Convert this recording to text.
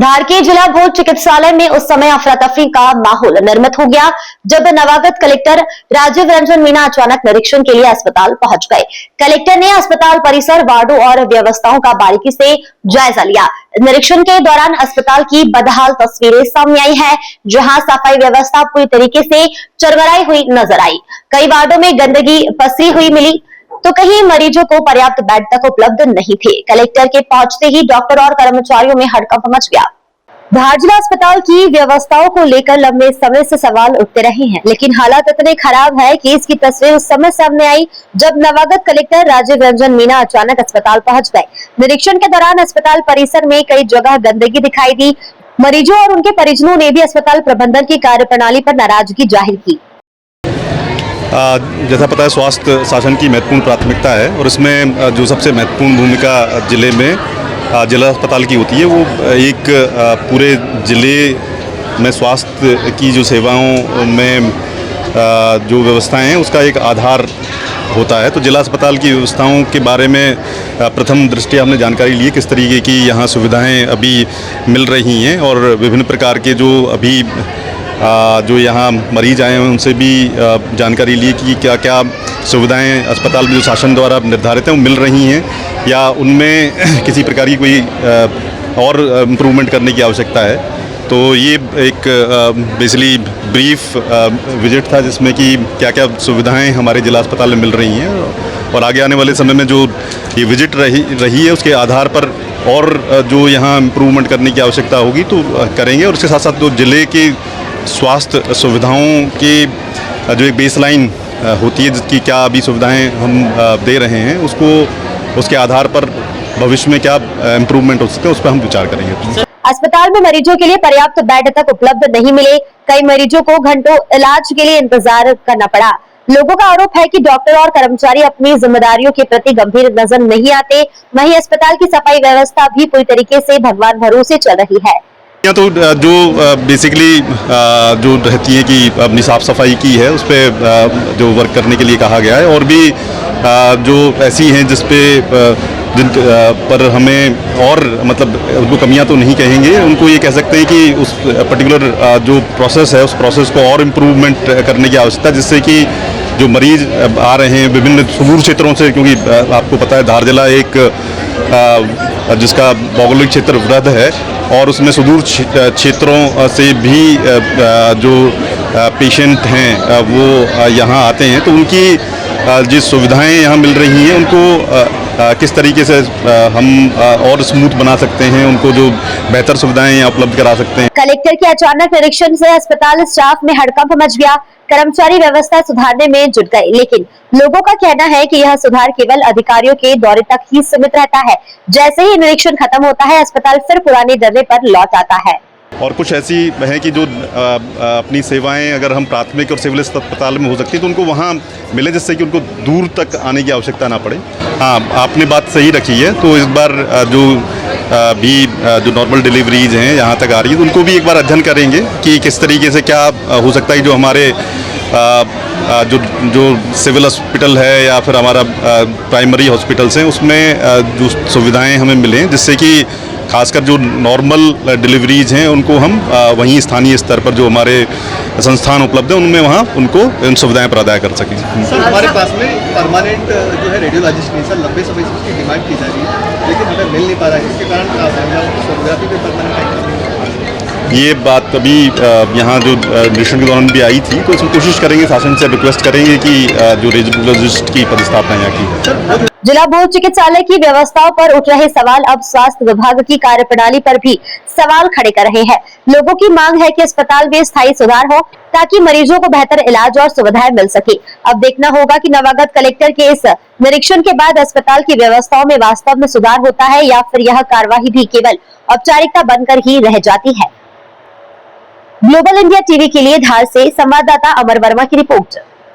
धार के जिला भोज चिकित्सालय में उस समय अफरा तफरी का माहौल निर्मित हो गया जब नवागत कलेक्टर राजीव रंजन मीना अचानक निरीक्षण के लिए अस्पताल पहुंच गए। कलेक्टर ने अस्पताल परिसर, वार्डों और व्यवस्थाओं का बारीकी से जायजा लिया। निरीक्षण के दौरान अस्पताल की बदहाल तस्वीरें सामने आई है, जहां सफाई व्यवस्था पूरी तरीके से चरमराई हुई नजर आई। कई वार्डों में गंदगी पसरी हुई मिली तो कहीं मरीजों को पर्याप्त बेड तक उपलब्ध नहीं थे। कलेक्टर के पहुंचते ही डॉक्टर और कर्मचारियों में हड़कंप मच गया। धार जिला अस्पताल की व्यवस्थाओं को लेकर लंबे समय से सवाल उठते रहे हैं, लेकिन हालात इतने खराब है कि इसकी तस्वीर उस समय सामने आई जब नवागत कलेक्टर राजीव रंजन मीना अचानक अस्पताल पहुंच गए। निरीक्षण के दौरान अस्पताल परिसर में कई जगह गंदगी दिखाई दी। मरीजों और उनके परिजनों ने भी अस्पताल प्रबंधन की कार्यप्रणाली पर नाराजगी जाहिर की। जैसा पता है, स्वास्थ्य शासन की महत्वपूर्ण प्राथमिकता है और इसमें जो सबसे महत्वपूर्ण भूमिका जिले में जिला अस्पताल की होती है, वो एक पूरे जिले में स्वास्थ्य की जो सेवाओं में जो व्यवस्थाएं हैं उसका एक आधार होता है। तो जिला अस्पताल की व्यवस्थाओं के बारे में प्रथम दृष्टया हमने जानकारी ली, किस तरीके की यहाँ सुविधाएं अभी मिल रही हैं और विभिन्न प्रकार के जो यहाँ मरीज आए हैं उनसे भी जानकारी ली कि क्या क्या सुविधाएं अस्पताल में जो शासन द्वारा निर्धारित हैं वो मिल रही हैं या उनमें किसी प्रकार की कोई और इम्प्रूवमेंट करने की आवश्यकता है। तो ये एक बेसिकली ब्रीफ विजिट था जिसमें कि क्या क्या सुविधाएं हमारे जिला अस्पताल में मिल रही हैं और आगे आने वाले समय में जो ये विजिट रही है उसके आधार पर और जो यहाँ इम्प्रूवमेंट करने की आवश्यकता होगी तो करेंगे। और उसके साथ साथ जो जिले के स्वास्थ्य सुविधाओं की जो एक बेसलाइन होती है, जिसकी क्या अभी सुविधाएं हम दे रहे हैं, उसके आधार पर भविष्य में क्या इम्प्रूवमेंट हो सकते हैं उस पर हम विचार करेंगे। अस्पताल में मरीजों के लिए पर्याप्त बेड तक उपलब्ध नहीं मिले। कई मरीजों को घंटों इलाज के लिए इंतजार करना पड़ा। लोगों का आरोप है कि डॉक्टर और कर्मचारी अपनी जिम्मेदारियों के प्रति गंभीर नजर नहीं आते। वहीं अस्पताल की सफाई व्यवस्था भी पूरी तरीके से भगवान भरोसे चल रही है। यहाँ तो जो बेसिकली जो रहती है कि अपनी साफ सफाई की है उस पर जो वर्क करने के लिए कहा गया है और भी जो ऐसी हैं जिन पर हमें और मतलब उनको कमियां तो नहीं कहेंगे, उनको ये कह सकते हैं कि उस पर्टिकुलर जो प्रोसेस है उस प्रोसेस को और इम्प्रूवमेंट करने की आवश्यकता है, जिससे कि जो मरीज आ रहे हैं विभिन्न सुदूर क्षेत्रों से, क्योंकि आपको पता है धार जिला एक जिसका भौगोलिक क्षेत्र वृहद है और उसमें सुदूर क्षेत्रों से भी जो पेशेंट हैं वो यहाँ आते हैं, तो उनकी जिस सुविधाएं यहाँ मिल रही हैं उनको किस तरीके से हम और स्मूथ बना सकते हैं, उनको जो बेहतर सुविधाएं यहाँ उपलब्ध करा सकते हैं। कलेक्टर के अचानक निरीक्षण से अस्पताल स्टाफ में हड़कंप मच गया। कर्मचारी व्यवस्था सुधारने में जुट गए, लेकिन लोगों का कहना है कि यह सुधार केवल अधिकारियों के दौरे तक ही सीमित रहता है। जैसे ही निरीक्षण खत्म होता है, अस्पताल फिर पुराने डर्रे पर लौट आता है। और कुछ ऐसी है कि जो अपनी सेवाएं अगर हम प्राथमिक और सिविल अस्पताल में हो सकती है तो उनको वहाँ मिले, जिससे कि उनको दूर तक आने की आवश्यकता ना पड़े। हाँ, आपने बात सही रखी है। तो इस बार जो नॉर्मल डिलीवरीज हैं यहाँ तक आ रही है तो उनको भी एक बार अध्ययन करेंगे कि किस तरीके से क्या हो सकता है। जो हमारे जो सिविल हॉस्पिटल है या फिर हमारा प्राइमरी हॉस्पिटल्स हैं उसमें जो सुविधाएं हमें मिलें, जिससे कि खासकर जो नॉर्मल डिलीवरीज हैं उनको हम वहीं स्थानीय स्तर पर जो हमारे संस्थान उपलब्ध हैं उनमें वहाँ उनको इन सुविधाएं प्रदान कर सकें। सर, हमारे पास में परमानेंट जो है रेडियोलॉजिस्ट नहीं, सर लंबे समय से उसकी डिमांड की जा रही है लेकिन हमें मिल नहीं पा रहा है। इसके कारण सोनोग्राफी पे परमानेंट ये बात अभी यहाँ जो निरीक्षण के दौरान भी आई थी, तो इसमें कोशिश करेंगे, शासन से रिक्वेस्ट करेंगे कि जो रेडियोलॉजिस्ट की पदस्थापना यहाँ की। जिला भोज चिकित्सालय की व्यवस्थाओं पर उठ रहे सवाल अब स्वास्थ्य विभाग की कार्यप्रणाली पर भी सवाल खड़े कर रहे हैं। लोगों की मांग है कि अस्पताल में स्थायी सुधार हो ताकि मरीजों को बेहतर इलाज और सुविधाएं मिल सके। अब देखना होगा कि नवागत कलेक्टर के इस निरीक्षण के बाद अस्पताल की व्यवस्थाओं में वास्तव में सुधार होता है या फिर यह कार्यवाही भी केवल औपचारिकता बनकर ही रह जाती है। ग्लोबल इंडिया टीवी के लिए धार से संवाददाता अमर वर्मा की रिपोर्ट।